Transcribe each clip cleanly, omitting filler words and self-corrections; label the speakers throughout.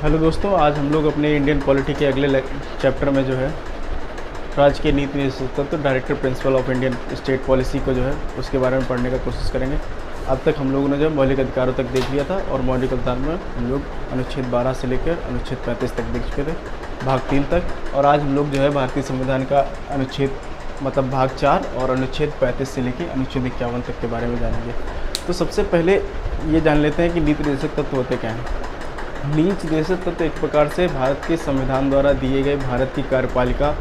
Speaker 1: Hello दोस्तों, आज हम लोग अपने इंडियन पॉलिटी के अगले चैप्टर में जो है राजकीय नीति निदेशक तत्व director principle of Indian state policy को जो है उसके बारे में पढ़ने का कोशिश करेंगे। अब तक हम लोगों ने जो मौलिक अधिकारों तक देख लिया था और मौलिक अधिकार में हम लोग अनुच्छेद 12 से लेकर अनुच्छेद 35 तक देख चुके थे, भाग 3 तक। और आज हम लोग जो है भारतीय संविधान का अनुच्छेद मतलब भाग 4 और अनुच्छेद 35 से लेकर अनुच्छेद 51 तक के बारे में जानेंगे। तो सबसे पहले ये जान लेते हैं कि नीति निदेशक तत्व होते क्या हैं। नीति निदेशक तत्व एक प्रकार से भारत के संविधान द्वारा दिए गए भारत की कार्यपालिका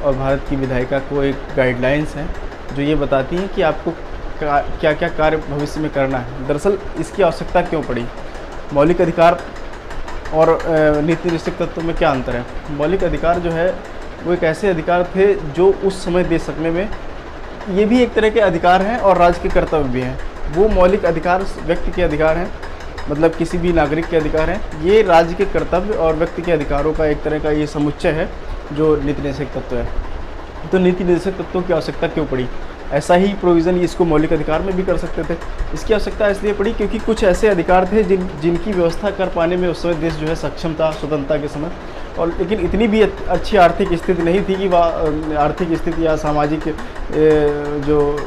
Speaker 1: और भारत की विधायिका को एक गाइडलाइंस है जो ये बताती हैं कि आपको क्या क्या कार्य भविष्य में करना है। दरअसल इसकी आवश्यकता क्यों पड़ी, मौलिक अधिकार और नीति निदेशक तत्व में क्या अंतर है। मौलिक अधिकार जो है वो एक ऐसे अधिकार थे जो उस समय दे सकने में, ये भी एक तरह के अधिकार हैं और राज्य के कर्तव्य भी हैं। वो मौलिक अधिकार व्यक्ति के अधिकार हैं, मतलब किसी भी नागरिक के अधिकार हैं। ये राज्य के कर्तव्य और व्यक्ति के अधिकारों का एक तरह का ये समुच्चय है जो नीति निदेशक तत्व है। तो नीति निदेशक तत्वों की आवश्यकता क्यों पड़ी, ऐसा ही प्रोविज़न इसको मौलिक अधिकार में भी कर सकते थे। इसकी आवश्यकता इसलिए पड़ी क्योंकि कुछ ऐसे अधिकार थे जिनकी व्यवस्था कर पाने में उस समय देश जो है सक्षम था स्वतंत्रता के समय, और लेकिन इतनी भी अच्छी आर्थिक स्थिति नहीं थी कि वह आर्थिक स्थिति या सामाजिक जो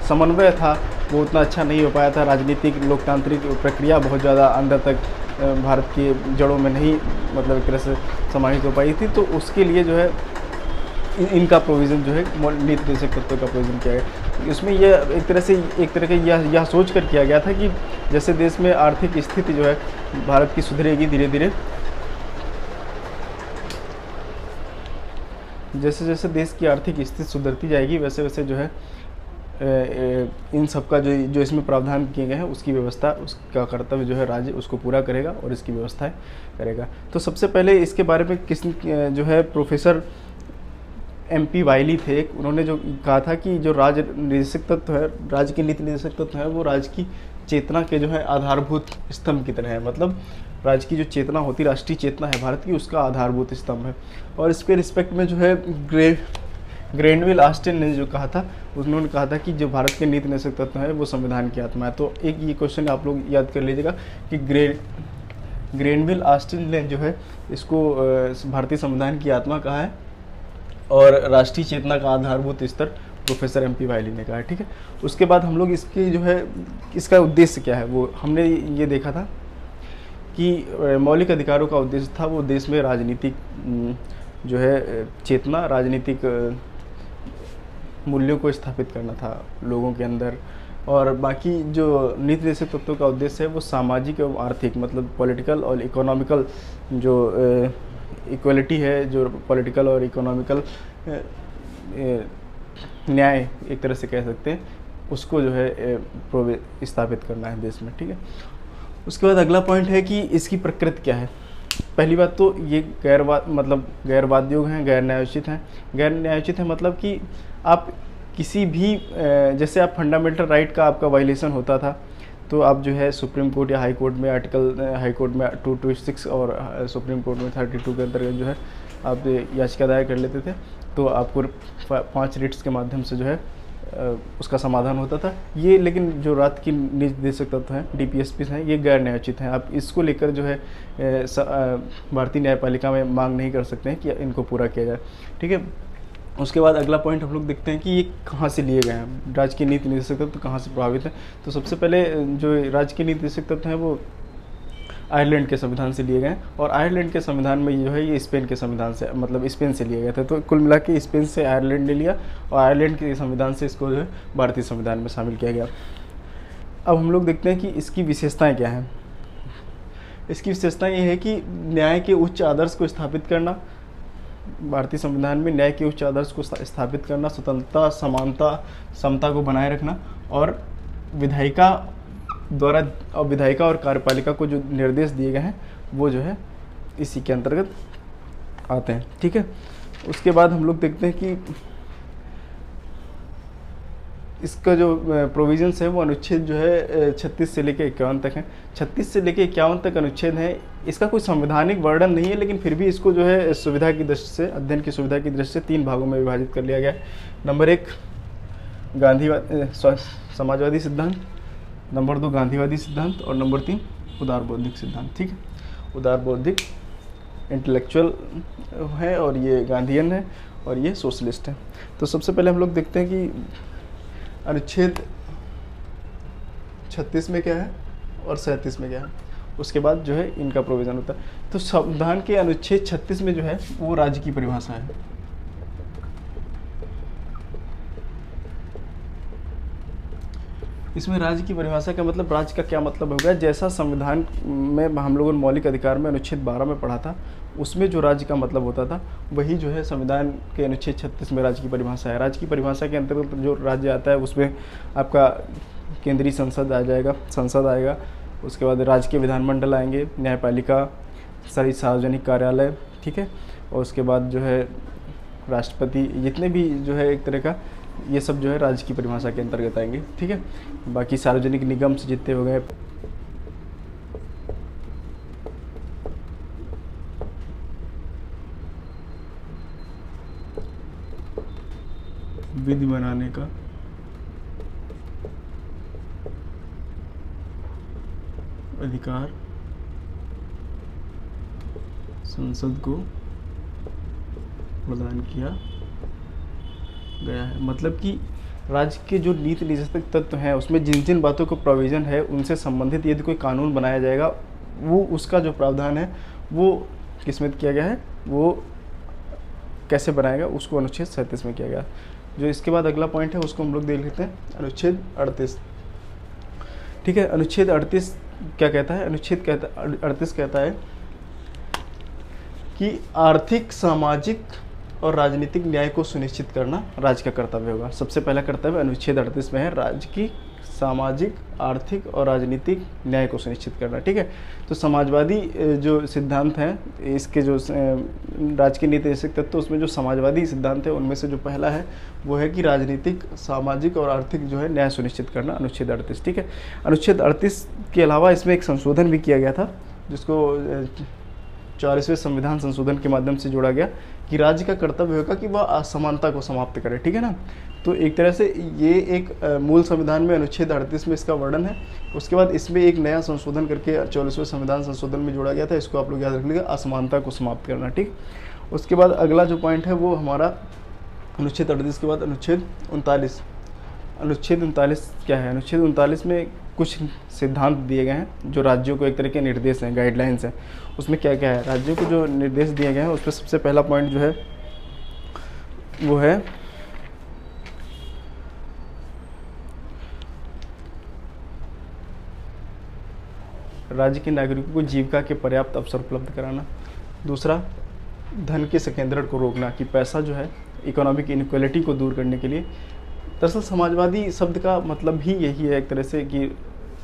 Speaker 1: समन्वय था वो उतना अच्छा नहीं हो पाया था। राजनीतिक लोकतांत्रिक प्रक्रिया बहुत ज़्यादा अंदर तक भारत की जड़ों में नहीं, मतलब एक तरह से समाहित हो पाई थी। तो उसके लिए जो है इनका प्रोविज़न जो है नीति निदेशक तत्व का प्रोविज़न किया गया। इसमें यह एक तरह के यह सोच कर किया गया था कि जैसे देश में आर्थिक स्थिति जो है भारत की सुधरेगी धीरे धीरे, जैसे जैसे देश की आर्थिक स्थिति सुधरती जाएगी वैसे वैसे जो है इन सब का जो इसमें प्रावधान किए गए हैं उसकी व्यवस्था, उसका कर्तव्य जो है राज्य उसको पूरा करेगा और इसकी व्यवस्थाएं करेगा। तो सबसे पहले इसके बारे में जो है प्रोफेसर MP वाइली थे, उन्होंने जो कहा था कि जो राज्य निदेशक तत्व है, राज्य के नीति निदेशक तत्व है, वो राज्य की चेतना के जो है आधारभूत स्तंभ की तरह है। मतलब राज्य की जो चेतना होती, राष्ट्रीय चेतना है भारत की, उसका आधारभूत स्तंभ है। और इसके रिस्पेक्ट में जो है ग्रेनविल ऑस्टिन ने जो कहा था, उन्होंने कहा था कि जो भारत के नीति निदेशक तत्व है वो संविधान की आत्मा है। तो एक ये क्वेश्चन आप लोग याद कर लीजिएगा कि ग्रेनविल ऑस्टिन ने जो है इसको भारतीय संविधान की आत्मा कहा है और राष्ट्रीय चेतना का आधारभूत स्तर प्रोफेसर MP वाइली ने कहा है। ठीक है, उसके बाद हम लोग इसकी जो है इसका उद्देश्य क्या है वो हमने ये देखा था कि मौलिक अधिकारों का उद्देश्य था वो देश में राजनीतिक जो है चेतना, राजनीतिक मूल्यों को स्थापित करना था लोगों के अंदर। और बाकी जो नीति निदेशक तत्वों का उद्देश्य है वो सामाजिक एवं आर्थिक, मतलब पॉलिटिकल और इकोनॉमिकल जो इक्वलिटी है, जो पॉलिटिकल और इकोनॉमिकल न्याय एक तरह से कह सकते हैं, उसको जो है स्थापित करना है देश में। ठीक है, उसके बाद अगला पॉइंट है कि इसकी प्रकृति क्या है। पहली बात तो ये गैर बाध्योग हैं, गैर न्यायोचित हैं। गैर न्यायोचित है मतलब कि आप किसी भी जैसे आप फंडामेंटल राइट का आपका वायलेशन होता था तो आप जो है सुप्रीम कोर्ट या हाई कोर्ट में हाई कोर्ट में 226 और सुप्रीम कोर्ट में 32 के अंतर्गत जो है आप याचिका दायर कर लेते थे, तो आपको 5 रिट्स के माध्यम से जो है उसका समाधान होता था। ये लेकिन जो राज्य की नीति निदेशक तत्व हैं, DPSPs हैं, ये गैर न्यायोचित हैं। आप इसको लेकर जो है भारतीय न्यायपालिका में मांग नहीं कर सकते हैं कि इनको पूरा किया जाए। ठीक है, उसके बाद अगला पॉइंट हम लोग देखते हैं कि ये कहाँ से लिए गए हैं, राज्य की नीति निदेशक तत्व कहाँ से प्रभावित हैं। तो सबसे पहले जो राज्य के नीति निदेशक तत्व हैं वो आयरलैंड के संविधान से लिए गए हैं, और आयरलैंड के संविधान में जो है ये स्पेन के संविधान से, मतलब स्पेन से लिए गए थे। तो कुल मिला के स्पेन से आयरलैंड ने लिया और आयरलैंड के संविधान से इसको जो है भारतीय संविधान में शामिल किया गया। अब हम लोग देखते हैं कि इसकी विशेषताएं क्या हैं। इसकी विशेषताएं ये है कि न्याय के उच्च आदर्श को स्थापित करना, भारतीय संविधान में न्याय के उच्च आदर्श को स्थापित करना, स्वतंत्रता, समानता, समता को बनाए रखना, और विधायिका और कार्यपालिका को जो निर्देश दिए गए हैं वो जो है इसी के अंतर्गत आते हैं। ठीक है, उसके बाद हम लोग देखते हैं कि इसका जो प्रोविजंस है वो अनुच्छेद जो है 36 से लेकर 51 तक है। 36 से लेकर 51 तक अनुच्छेद है। इसका कोई संवैधानिक वर्णन नहीं है, लेकिन फिर भी इसको जो है सुविधा की दृष्टि से, अध्ययन की सुविधा की दृष्टि से 3 भागों में विभाजित कर लिया गया है। नंबर 1 समाजवादी सिद्धांत, नंबर 2 गांधीवादी सिद्धांत और नंबर 3 उदार बौद्धिक सिद्धांत। ठीक है, उदार बौद्धिक इंटेलेक्चुअल है और ये गांधीयन है और ये सोशलिस्ट है। तो सबसे पहले हम लोग देखते हैं कि अनुच्छेद 36 में क्या है और 37 में क्या है, उसके बाद जो है इनका प्रोविज़न होता है। तो संविधान के अनुच्छेद 36 में जो है वो राज्य की परिभाषा है। इसमें राज्य की परिभाषा का मतलब, राज्य का क्या मतलब होगा, जैसा संविधान में हम लोगों ने मौलिक अधिकार में अनुच्छेद 12 में पढ़ा था, उसमें जो राज्य का मतलब होता था वही जो है संविधान के अनुच्छेद 36 में राज्य की परिभाषा है। राज्य की परिभाषा के अंतर्गत जो राज्य आता है उसमें आपका केंद्रीय संसद आ जाएगा, संसद आएगा, उसके बाद राज्य के विधानमंडल आएंगे, न्यायपालिका, सारी सार्वजनिक कार्यालय, ठीक है, और उसके बाद जो है राष्ट्रपति, जितने भी जो है एक तरह का ये सब जो है राज्य की परिभाषा के अंतर्गत आएंगे, ठीक है। बाकी सार्वजनिक निगम से जितने हो गए, विधि बनाने का अधिकार संसद को प्रदान किया गया है। मतलब कि राज्य के जो नीति निर्देशक तत्व हैं उसमें जिन जिन बातों को प्रोविज़न है उनसे संबंधित यदि कोई कानून बनाया जाएगा, वो उसका जो प्रावधान है वो किसमें किया गया है, वो कैसे बनाएगा, उसको अनुच्छेद 37 में किया गया। जो इसके बाद अगला पॉइंट है उसको हम लोग देख लेते हैं, अनुच्छेद 38, ठीक है। अनुच्छेद 38 क्या कहता है? अनुच्छेद 38 कहता है कि आर्थिक, सामाजिक और राजनीतिक न्याय को सुनिश्चित करना राज्य का कर्तव्य होगा। सबसे पहला कर्तव्य अनुच्छेद 38 में है, राज्य की सामाजिक, आर्थिक और राजनीतिक न्याय को सुनिश्चित करना, ठीक है। तो समाजवादी जो सिद्धांत हैं, इसके जो राज्य के नीति निर्देशक तत्व, उसमें जो समाजवादी सिद्धांत है उनमें से जो पहला है वो है कि राजनीतिक, सामाजिक और आर्थिक जो है न्याय सुनिश्चित करना, अनुच्छेद 38, ठीक है। अनुच्छेद 38 के अलावा इसमें एक संशोधन भी किया गया था जिसको 44वें संविधान संशोधन के माध्यम से जोड़ा गया कि राज्य का कर्तव्य होगा कि वह असमानता को समाप्त करे, ठीक है ना। तो एक तरह से ये एक मूल संविधान में अनुच्छेद 38 में इसका वर्णन है। उसके बाद इसमें एक नया संशोधन करके 44वें संविधान संशोधन में जोड़ा गया था, इसको आप लोग याद रख लीजिएगा, असमानता को समाप्त करना, ठीक। उसके बाद अगला जो पॉइंट है वो हमारा अनुच्छेद 38 के बाद अनुच्छेद 39। अनुच्छेद 39 क्या है? अनुच्छेद 39 में कुछ सिद्धांत दिए गए हैं जो राज्यों को एक तरह के निर्देश हैं, गाइडलाइंस हैं। उसमें क्या क्या है? राज्यों को जो निर्देश दिए गए हैं उसमें सबसे पहला पॉइंट जो है वो है राज्य के नागरिकों को जीविका के पर्याप्त अवसर उपलब्ध कराना। दूसरा, धन के संकेंद्रण को रोकना, कि पैसा जो है इकोनॉमिक इनइक्वालिटी को दूर करने के लिए। दरअसल समाजवादी शब्द का मतलब ही यही है एक तरह से कि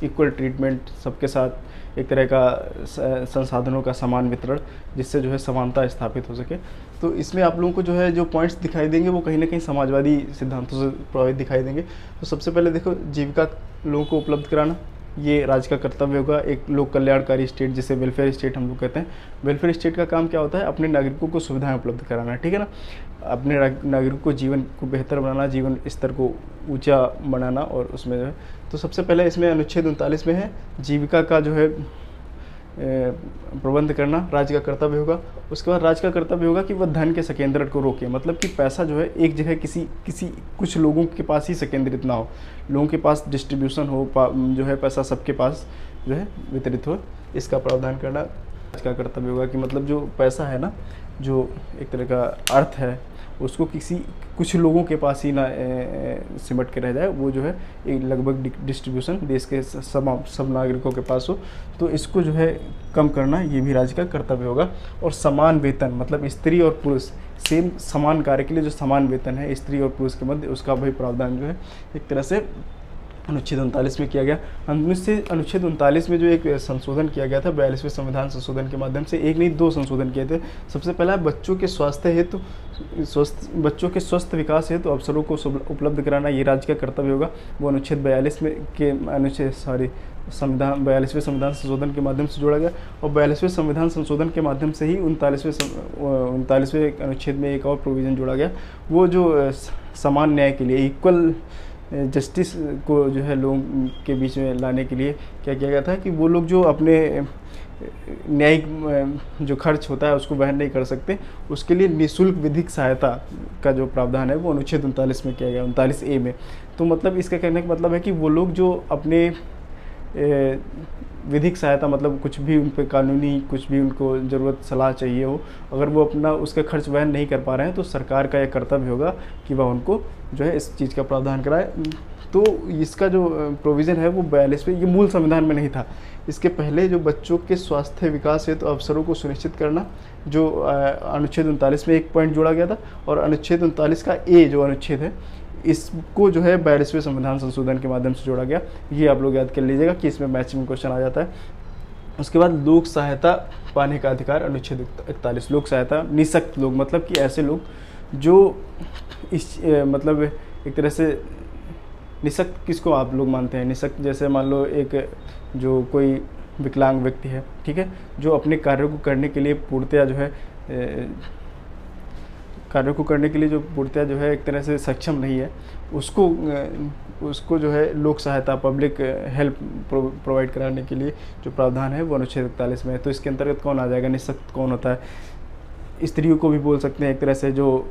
Speaker 1: इक्वल ट्रीटमेंट, सबके साथ एक तरह का संसाधनों का समान वितरण, जिससे जो है समानता स्थापित हो सके। तो इसमें आप लोगों को जो है जो पॉइंट्स दिखाई देंगे वो कहीं ना कहीं समाजवादी सिद्धांतों से प्रभावित दिखाई देंगे। तो सबसे पहले देखो, जीविका लोगों को उपलब्ध कराना, ये राज्य का कर्तव्य होगा। एक लोक कल्याणकारी स्टेट, जिसे वेलफेयर स्टेट हम लोग कहते हैं। वेलफेयर स्टेट का काम क्या होता है? अपने नागरिकों को सुविधाएं उपलब्ध कराना, ठीक है ना। अपने नागरिकों को जीवन को बेहतर बनाना, जीवन स्तर को ऊंचा बनाना, और उसमें जो है तो सबसे पहले इसमें अनुच्छेद 39 में है जीविका का जो है प्रबंध करना राज्य का कर्तव्य होगा। उसके बाद राज्य का कर्तव्य होगा कि वह धन के संकेंद्रण को रोके, मतलब कि पैसा जो है एक जगह कुछ लोगों के पास ही संकेंद्रित ना हो, लोगों के पास डिस्ट्रीब्यूशन हो, जो है पैसा सबके पास जो है वितरित हो, इसका प्रावधान करना राज्य का कर्तव्य होगा। कि मतलब जो पैसा है ना, जो एक तरह का अर्थ है, उसको कुछ लोगों के पास ही ना सिमट के रह जाए, वो जो है एक लगभग डिस्ट्रीब्यूशन देश के सब नागरिकों के पास हो। तो इसको जो है कम करना, ये भी राज्य का कर्तव्य होगा। और समान वेतन, मतलब स्त्री और पुरुष सेम समान कार्य के लिए जो समान वेतन है स्त्री और पुरुष के मध्य, उसका भी प्रावधान जो है एक तरह से अनुच्छेद 39 में किया गया। अनुच्छेद 39 में जो एक संशोधन किया गया था 42वें संविधान संशोधन के माध्यम से, एक नहीं 2 संशोधन किए थे। सबसे पहला बच्चों के स्वास्थ्य हेतु, बच्चों के स्वस्थ विकास हेतु अवसरों को उपलब्ध कराना, ये राज्य का कर्तव्य होगा। वो अनुच्छेद 42 में के संविधान 42वें संविधान संशोधन के माध्यम से जोड़ा गया। और 42वें संविधान संशोधन के माध्यम से ही 39वें अनुच्छेद में एक और प्रोविज़न जोड़ा गया, वो जो समान न्याय के लिए, इक्वल जस्टिस को जो है लोगों के बीच में लाने के लिए क्या किया गया था कि वो लोग जो अपने न्यायिक जो खर्च होता है उसको वहन नहीं कर सकते, उसके लिए निःशुल्क विधिक सहायता का जो प्रावधान है वो अनुच्छेद 39 में किया गया, 39A में। तो मतलब इसका कहने का मतलब है कि वो लोग जो अपने विधिक सहायता, मतलब कुछ भी उन पर कानूनी कुछ भी उनको ज़रूरत सलाह चाहिए हो, अगर वो अपना उसका खर्च वहन नहीं कर पा रहे हैं तो सरकार का यह कर्तव्य होगा कि वह उनको जो है इस चीज़ का प्रावधान कराए। तो इसका जो प्रोविज़न है वो 42 पे, ये मूल संविधान में नहीं था। इसके पहले जो बच्चों के स्वास्थ्य विकास हेतु अवसरों को सुनिश्चित करना, जो अनुच्छेद 39 में एक पॉइंट जोड़ा गया था, और अनुच्छेद 39 का ए जो अनुच्छेद है इसको जो है 42वें संविधान संशोधन के माध्यम से जोड़ा गया। ये आप लोग याद कर लीजिएगा कि इसमें मैचिंग क्वेश्चन आ जाता है। उसके बाद लोक सहायता पाने का अधिकार, अनुच्छेद 41। लोक सहायता, निःशक्त लोग, मतलब कि ऐसे लोग जो इस मतलब एक तरह से निःशक्त किसको आप लोग मानते हैं? निःशक्त जैसे मान लो एक जो कोई विकलांग व्यक्ति है, ठीक है, जो अपने कार्यों को करने के लिए पूर्णतया जो है जो है एक तरह से सक्षम नहीं है, उसको जो है लोक सहायता, पब्लिक हेल्प प्रोवाइड कराने के लिए जो प्रावधान है वो अनुच्छेद 41 में है। तो इसके अंतर्गत कौन आ जाएगा? निःशक्त कौन होता है? स्त्रियों को भी बोल सकते हैं एक तरह से, जो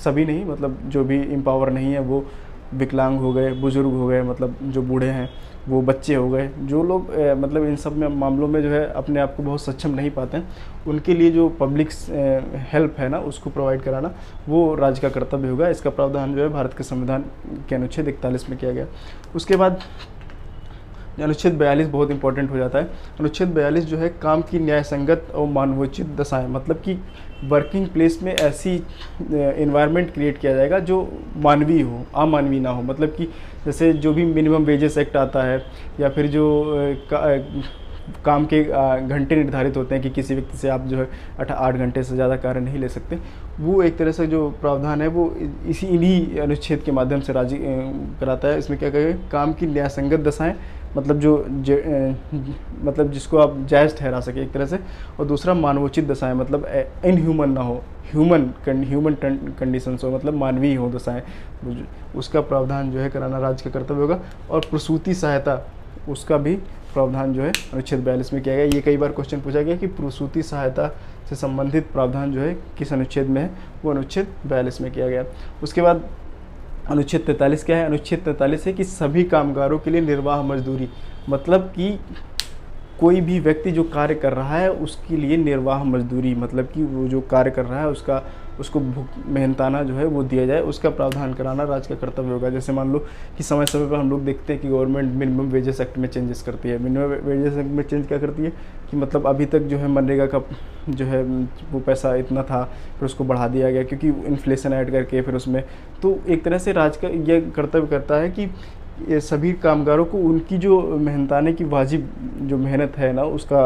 Speaker 1: सभी नहीं, मतलब जो भी एम्पावर नहीं है, वो विकलांग हो गए, बुजुर्ग हो गए, मतलब जो बूढ़े हैं, वो बच्चे हो गए, जो लोग मतलब इन सब में मामलों में जो है अपने आप को बहुत सक्षम नहीं पाते हैं, उनके लिए जो पब्लिक हेल्प है ना उसको प्रोवाइड कराना वो राज्य का कर्तव्य होगा। इसका प्रावधान जो है भारत के संविधान के अनुच्छेद 41 में किया गया। उसके बाद अनुच्छेद 42 बहुत इंपॉर्टेंट हो जाता है। अनुच्छेद 42 जो है काम की न्यायसंगत और मानवोचित दशाएं, मतलब कि वर्किंग प्लेस में ऐसी इन्वायरमेंट क्रिएट किया जाएगा जो मानवीय हो, अमानवीय ना हो। मतलब कि जैसे जो भी मिनिमम वेजेस एक्ट आता है, या फिर जो काम के घंटे निर्धारित होते हैं कि किसी व्यक्ति से आप जो है 8 घंटे से ज़्यादा कार्य नहीं ले सकते, वो एक तरह से जो प्रावधान है वो इन्हीं अनुच्छेद के माध्यम से राज्य कराता है। इसमें क्या कहेंगे? काम की न्यायसंगत दशाएं, मतलब मतलब जिसको आप जायज़ ठहरा सके एक तरह से, और दूसरा मानवोचित दशाएं, मतलब इनह्यूमन ना हो, ह्यूमन कंडीशंस हो, मतलब मानवीय हो दशाएं, उसका प्रावधान जो है कराना राज्य का कर्तव्य होगा। और प्रसूति सहायता, उसका भी प्रावधान जो है अनुच्छेद 42 में किया गया। ये कई बार क्वेश्चन पूछा गया कि प्रसूति सहायता से संबंधित प्रावधान जो है किस अनुच्छेद में है, वो अनुच्छेद 42 में किया गया। उसके बाद अनुच्छेद 43 क्या है? अनुच्छेद 43 है कि सभी कामगारों के लिए निर्वाह मजदूरी, मतलब कि कोई भी व्यक्ति जो कार्य कर रहा है उसके लिए निर्वाह मजदूरी, मतलब कि वो जो कार्य कर रहा है उसको मेहनताना जो है वो दिया जाए, उसका प्रावधान कराना राज्य का कर्तव्य होगा। जैसे मान लो कि समय समय पर हम लोग देखते हैं कि गवर्नमेंट मिनिमम वेजेस एक्ट में चेंजेस करती है। मिनिमम वेजेस एक्ट में चेंज क्या करती है कि मतलब अभी तक जो है मनरेगा का जो है वो पैसा इतना था, फिर उसको बढ़ा दिया गया क्योंकि इन्फ्लेशन ऐड करके फिर उसमें, तो एक तरह से राज्य का यह कर्तव्य करता है कि ये सभी कामगारों को उनकी जो मेहनताने की वाजिब जो मेहनत है ना उसका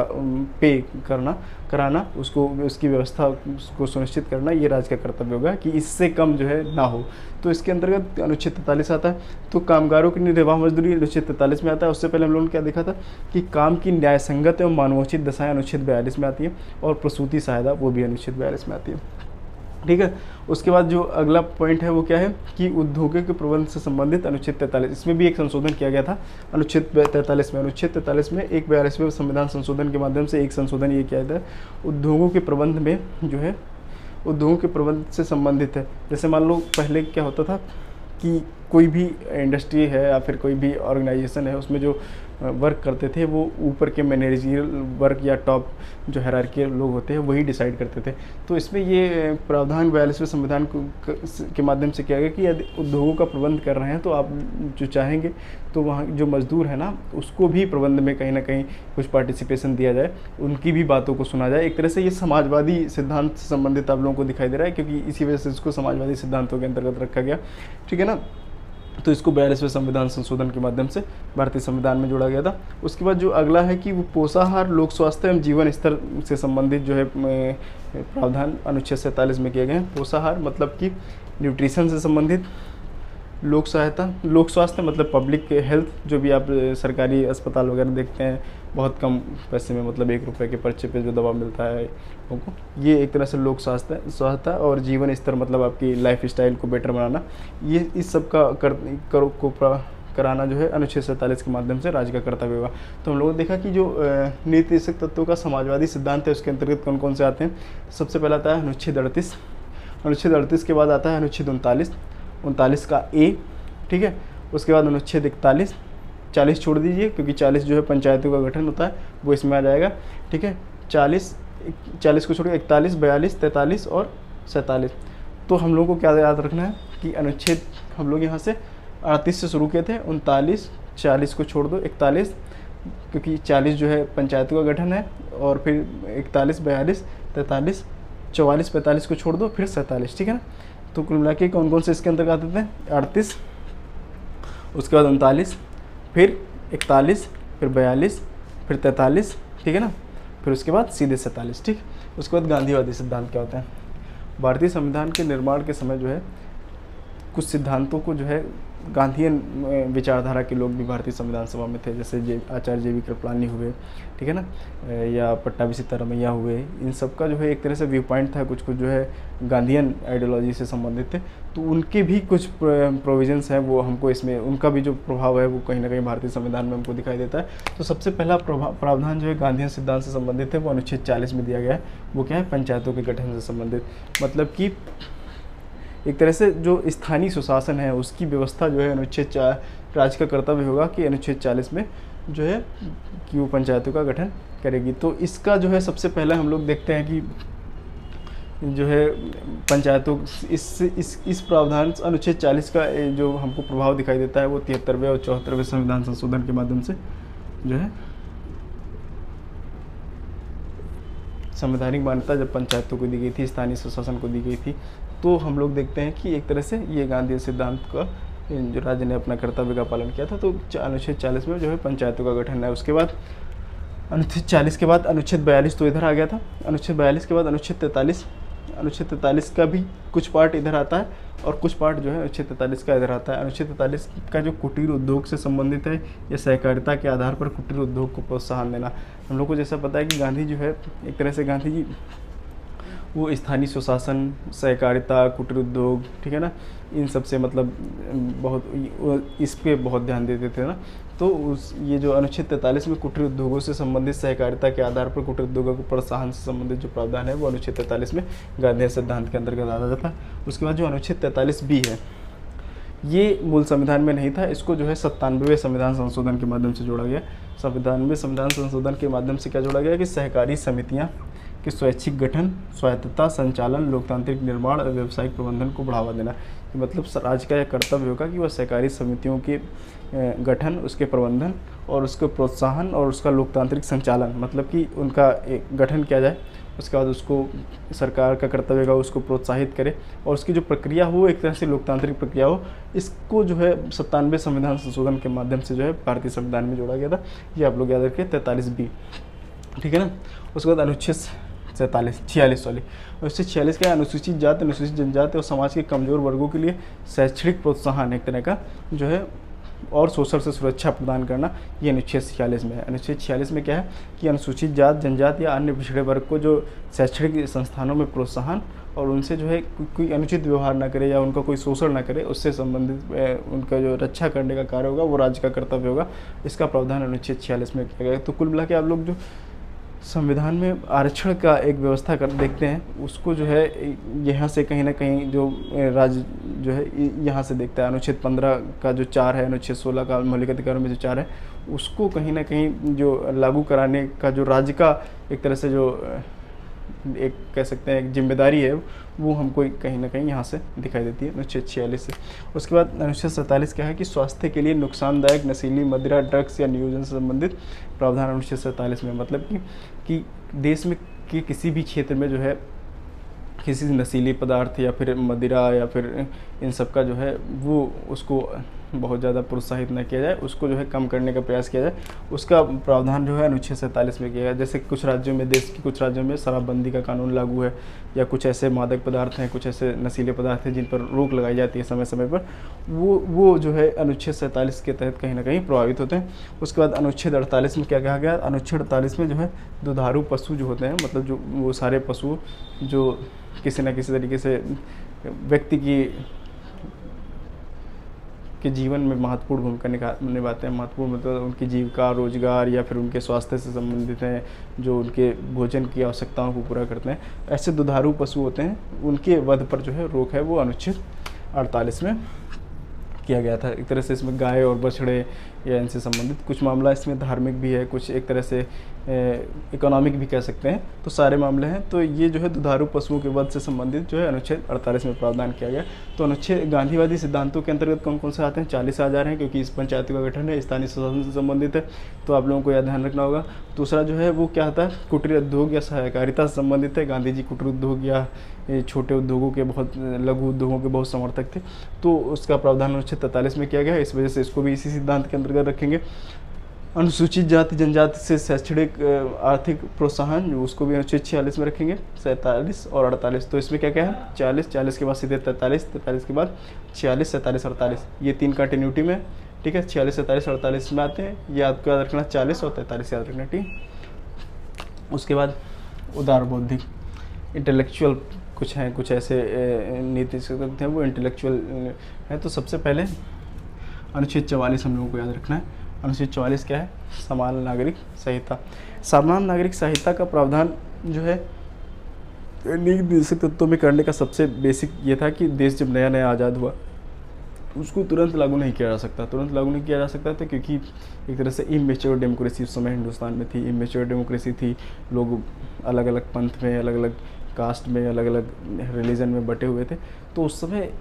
Speaker 1: पे कराना, उसकी व्यवस्था को सुनिश्चित करना, ये राज्य का कर्तव्य होगा कि इससे कम जो है ना हो। तो इसके अंतर्गत अनुच्छेद 43 आता है। तो कामगारों की निर्वाह मजदूरी अनुच्छेद 43 में आता है। उससे पहले हम लोगों ने क्या देखा था कि काम की न्यायसंगत एवं मानवोचित दशाएं अनुच्छेद 42 में आती है, और प्रसूति सहायता वो भी अनुच्छेद 42 में आती है। ठीक है। उसके बाद जो अगला पॉइंट है वो क्या है कि उद्योगों के प्रबंध से संबंधित अनुच्छेद 43, इसमें भी एक संशोधन किया गया था अनुच्छेद 43 में। अनुच्छेद 43 में एक 42वें संविधान संशोधन के माध्यम से एक संशोधन ये किया था, उद्योगों के प्रबंध में जो है उद्योगों के प्रबंध से संबंधित है। जैसे मान लो पहले क्या होता था कि कोई भी इंडस्ट्री है या फिर कोई भी ऑर्गेनाइजेशन है, उसमें जो वर्क करते थे वो ऊपर के मैनेजरियल वर्क या टॉप जो हायरार्कियल लोग होते हैं वही डिसाइड करते थे। तो इसमें ये प्रावधान 42वें संविधान के माध्यम से किया गया कि यदि उद्योगों का प्रबंध कर रहे हैं तो आप जो चाहेंगे तो वहाँ जो मजदूर है ना उसको भी प्रबंध में कहीं ना कहीं कुछ पार्टिसिपेशन दिया जाए, उनकी भी बातों को सुना जाए। एक तरह से ये समाजवादी सिद्धांत से संबंधित आप लोगों को दिखाई दे रहा है, क्योंकि इसी वजह से इसको समाजवादी सिद्धांतों के अंतर्गत रखा गया। ठीक है ना। तो इसको 42वें संविधान संशोधन के माध्यम से भारतीय संविधान में जोड़ा गया था। उसके बाद जो अगला है कि वो पोषाहार, लोक स्वास्थ्य एवं जीवन स्तर से संबंधित जो है प्रावधान अनुच्छेद 47 में किए गए हैं। पोषाहार मतलब कि न्यूट्रिशन से संबंधित, लोक स्वास्थ्य मतलब पब्लिक हेल्थ, जो भी आप सरकारी अस्पताल वगैरह देखते हैं बहुत कम पैसे में, मतलब 1 रुपये के पर्चे पे जो दवा मिलता है उनको, ये एक तरह से लोक स्वास्थ्य। और जीवन स्तर मतलब आपकी लाइफ स्टाइल को बेटर बनाना, ये इस सब का कराना जो है अनुच्छेद 47 के माध्यम से राज्य का कर्तव्य होगा। तो हम लोगों ने देखा कि जो नीति निर्देशक तत्वों का समाजवादी सिद्धांत है उसके अंतर्गत कौन कौन से आते हैं। सबसे पहला आता है अनुच्छेद 38, अनुच्छेद 38 के बाद आता है अनुच्छेद 39, 39 का ए, ठीक है। उसके बाद अनुच्छेद 41, 40 छोड़ दीजिए क्योंकि 40 जो है पंचायतों का गठन होता है वो इसमें आ जाएगा, ठीक है। 40 को छोड़कर 41, 42, 43 और 47। तो हम लोगों को क्या याद रखना है कि अनुच्छेद हम लोग यहाँ से 38 से शुरू किए थे, 39, 40 को छोड़ दो 41, क्योंकि 40 जो है पंचायतों का गठन है, और फिर 41, 42, 43, 44, 45 को छोड़ दो, फिर 47, ठीक है ना। तो कुल मिला के कौन कौन से इसके अंतर्गत आते थे, 38, उसके बाद 39, फिर 41, फिर 42, फिर 43, ठीक है ना, फिर उसके बाद सीधे 47, ठीक। उसके बाद गांधीवादी सिद्धांत क्या होता है। भारतीय संविधान के निर्माण के समय जो है कुछ सिद्धांतों को जो है गांधीयन विचारधारा के लोग भी भारतीय संविधान सभा में थे, जैसे आचार्य JV कृपलानी हुए, ठीक है ना, या पट्टाभी सीतारमैया हुए। इन सब का जो है एक तरह से व्यू पॉइंट था, कुछ कुछ जो है गांधीयन आइडियोलॉजी से संबंधित थे। तो उनके भी कुछ प्रोविजंस हैं, वो हमको इसमें उनका भी जो प्रभाव है वो कहीं ना कहीं भारतीय संविधान में हमको दिखाई देता है। तो सबसे पहला प्रावधान जो है गांधीयन सिद्धांत से संबंधित है वो अनुच्छेद 40 में दिया गया है। वो क्या है, पंचायतों के गठन से संबंधित, मतलब कि एक तरह से जो स्थानीय सुशासन है उसकी व्यवस्था जो है अनुच्छेद राज्य का कर्तव्य होगा कि अनुच्छेद 40 में जो है कि वो पंचायतों का गठन करेगी। तो इसका जो है सबसे पहले हम लोग देखते हैं कि जो है पंचायतों इस प्रावधान अनुच्छेद 40 का जो हमको प्रभाव दिखाई देता है वो 73वें और 74वें संविधान संशोधन के माध्यम से जो है संवैधानिक मान्यता जब पंचायतों को दी गई थी, स्थानीय सुशासन को दी गई थी। तो हम लोग देखते हैं कि एक तरह से ये गांधी सिद्धांत का जो राज्य ने अपना कर्तव्य का पालन किया था। तो अनुच्छेद 40 में जो है पंचायतों का गठन है। उसके बाद अनुच्छेद 40 के बाद अनुच्छेद 42 तो इधर आ गया था। अनुच्छेद 42 के बाद अनुच्छेद 43, अनुच्छेद 43 का भी कुछ पार्ट इधर आता है और कुछ पार्ट जो है अनुच्छेद 43 का इधर आता है। अनुच्छेद 43 का जो कुटीर उद्योग से संबंधित है या सहकारिता के आधार पर कुटीर उद्योग को प्रोत्साहन देना। हम लोग को जैसा पता है कि गांधी जो है एक तरह से गांधी जी वो स्थानीय सुशासन, सहकारिता, कुटीर उद्योग, ठीक है ना, इन सब से मतलब बहुत इस पे बहुत ध्यान देते थे ना। तो ये जो अनुच्छेद 43 में कुटीर उद्योगों से संबंधित सहकारिता के आधार पर कुटीर उद्योगों को प्रोत्साहन से संबंधित जो प्रावधान है वो अनुच्छेद 43 में गांधी सिद्धांत के अंतर्गत आता जाता है। उसके बाद जो अनुच्छेद 43B है ये मूल संविधान में नहीं था, इसको जो है 97वें संविधान संशोधन के माध्यम से जोड़ा गया। 97वें संविधान संशोधन के माध्यम से क्या जोड़ा गया कि सहकारी समितियाँ कि स्वैच्छिक गठन, स्वायत्तता, संचालन, लोकतांत्रिक निर्माण और व्यावसायिक प्रबंधन को बढ़ावा देना। कि मतलब राज्य का यह कर्तव्य होगा कि वह सहकारी समितियों के गठन, उसके प्रबंधन और उसके प्रोत्साहन और उसका लोकतांत्रिक संचालन, मतलब कि उनका एक गठन किया जाए, उसके बाद उसको सरकार का कर्तव्य होगा उसको प्रोत्साहित करे और उसकी जो प्रक्रिया हो एक तरह से लोकतांत्रिक प्रक्रिया हो। इसको जो है 97वें संविधान संशोधन के माध्यम से जो है भारतीय संविधान में जोड़ा गया था। ये आप लोग याद रखिए 43B, ठीक है ना। उसके बाद अनुच्छेद 46 अनुच्छेद 46 का अनुसूचित जाति, अनुसूचित जनजाति और समाज के कमजोर वर्गों के लिए शैक्षणिक प्रोत्साहन एक तरह का जो है और सोशल से सुरक्षा प्रदान करना, ये अनुच्छेद 46 में है। अनुच्छेद 46 में क्या है कि अनुसूचित जात, जनजाति या अन्य पिछड़े वर्ग को जो शैक्षणिक संस्थानों में प्रोत्साहन और उनसे जो है कोई अनुचित व्यवहार ना करे या उनका कोई शोषण ना करे, उससे संबंधित उनका जो रक्षा करने का कार्य होगा वो राज्य का कर्तव्य होगा। इसका प्रावधान अनुच्छेद 46 में किया गया। तो कुल मिला के आप लोग जो संविधान में आरक्षण का एक व्यवस्था कर देखते हैं उसको जो है यहाँ से कहीं ना कहीं जो राज्य जो है यहाँ से देखता है। अनुच्छेद 15 का जो 4 है, अनुच्छेद 16 का मौलिक अधिकारों में जो 4 है, उसको कहीं ना कहीं जो लागू कराने का जो राज्य का एक तरह से जो एक कह सकते हैं एक जिम्मेदारी है वो हमको कहीं ना कहीं यहाँ से दिखाई देती है अनुच्छेद 46 से। उसके बाद अनुच्छेद 47 क्या है कि स्वास्थ्य के लिए नुकसानदायक नशीली मदिरा, ड्रग्स या नियोजन से संबंधित प्रावधान अनुच्छेद 47 में, मतलब कि देश में कि किसी भी क्षेत्र में जो है किसी नशीली पदार्थ या फिर मदिरा या फिर इन सब का जो है वो उसको बहुत ज़्यादा प्रोत्साहित न किया जाए, उसको जो है कम करने का प्रयास किया जाए, उसका प्रावधान जो है अनुच्छेद 47 में किया गया। जैसे कुछ राज्यों में, देश के कुछ राज्यों में शराबबंदी का कानून लागू है या कुछ ऐसे मादक पदार्थ हैं, कुछ ऐसे नशीले पदार्थ हैं जिन पर रोक लगाई जाती है समय समय पर, वो जो है अनुच्छेद 47 के तहत कहीं ना कहीं प्रभावित होते हैं। उसके बाद अनुच्छेद 48 में क्या कहा गया, अनुच्छेद 48 में जो है दुधारू पशु जो होते हैं, मतलब जो वो सारे पशु जो किसी न किसी तरीके से व्यक्ति की के जीवन में महत्वपूर्ण भूमिका निभाते हैं। महत्वपूर्ण मतलब उनकी जीविका, रोजगार या फिर उनके स्वास्थ्य से संबंधित हैं, जो उनके भोजन की आवश्यकताओं को पूरा करते हैं। ऐसे दुधारू पशु होते हैं, उनके वध पर जो है रोक है वो अनुच्छेद 48 में किया गया था। एक तरह से इसमें गाय और बछड़े या इनसे संबंधित कुछ मामला इसमें धार्मिक भी है, कुछ एक तरह से इकोनॉमिक भी कह सकते हैं, तो सारे मामले हैं। तो ये जो है दुधारू पशुओं के वध से संबंधित जो है अनुच्छेद 48 में प्रावधान किया गया। तो अनुच्छेद गांधीवादी सिद्धांतों के अंतर्गत कौन कौन से आते हैं? 40 आ जा रहे हैं, क्योंकि इस पंचायतों का गठन है, स्थानीय स्वशासन से संबंधित है, तो आप लोगों को यह ध्यान रखना होगा। दूसरा जो है वो क्या आता है? कुटीर उद्योग या सहकारिता से संबंधित है। गांधी जी कुटीर उद्योग या छोटे उद्योगों के बहुत, लघु उद्योगों के बहुत समर्थक थे, तो उसका प्रावधान अनुच्छेद 43 में किया गया है। इस वजह से इसको भी इसी सिद्धांत के अंतर्गत रखेंगे। अनुसूचित जाति जनजाति से शैक्षणिक आर्थिक प्रोत्साहन, उसको भी अनुच्छेद 46 में रखेंगे। 47 और 48, तो इसमें क्या क्या है? 40 के बाद सीधे 43 के बाद 46, 47, 48, ये 3 कंटिन्यूटी में, ठीक है। 46, 47, 48 में आते हैं, ये आपको याद रखना, 40 और 43 याद रखना, ठीक। उसके बाद उदार बौद्धिक, इंटेलेक्चुअल कुछ हैं, कुछ ऐसे नीति हैं वो इंटेलेक्चुअल हैं। तो सबसे पहले अनुच्छेद 44 हम लोगों को याद रखना है। अनुच्छेद 44 क्या है? समान नागरिक संहिता। समान नागरिक संहिता का प्रावधान जो है नीति तत्वों में करने का सबसे बेसिक ये था कि देश जब नया नया आज़ाद हुआ उसको तुरंत लागू नहीं किया जा सकता। तुरंत लागू नहीं किया जा सकता था क्योंकि एक तरह से इमेच्योर डेमोक्रेसी उस समय हिंदुस्तान में थी। इमेच्योर डेमोक्रेसी थी, लोग अलग अलग पंथ में, अलग अलग कास्ट में, अलग अलग रिलीजन में बटे हुए थे। तो उस समय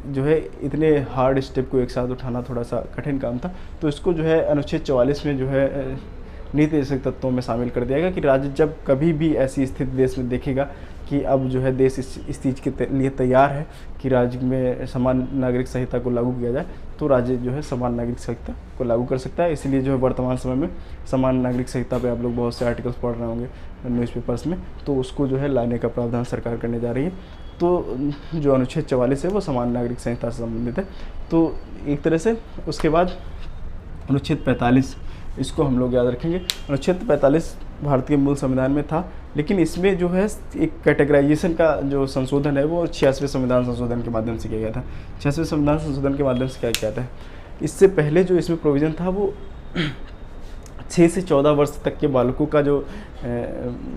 Speaker 1: जो है इतने हार्ड स्टेप को एक साथ उठाना थोड़ा सा कठिन काम था। तो इसको जो है अनुच्छेद 44 में जो है नीति निर्देशक तत्वों में शामिल कर दिया गया कि राज्य जब कभी भी ऐसी स्थिति देश में देखेगा कि अब जो है देश इस चीज़ के लिए तैयार है कि राज्य में समान नागरिक संहिता को लागू किया जाए, तो राज्य जो है समान नागरिक संहिता को लागू कर सकता है। इसलिए जो है वर्तमान समय में समान नागरिक संहिता पे आप लोग बहुत से आर्टिकल्स पढ़ रहे होंगे न्यूज़पेपर्स में, तो उसको जो है लाने का प्रावधान सरकार करने जा रही है। तो जो अनुच्छेद 44 है वो समान नागरिक संहिता से संबंधित है। तो एक तरह से उसके बाद अनुच्छेद 45, इसको हम लोग याद रखेंगे। अनुच्छेद 45 भारत के मूल संविधान में था, लेकिन इसमें जो है एक कैटेगराइजेशन का जो संशोधन है वो 86वें संविधान संशोधन के माध्यम से किया गया था। 86वें संविधान संशोधन के माध्यम से क्या किया था? इससे पहले जो इसमें प्रोविज़न था वो 6 से 14 वर्ष तक के बालकों का जो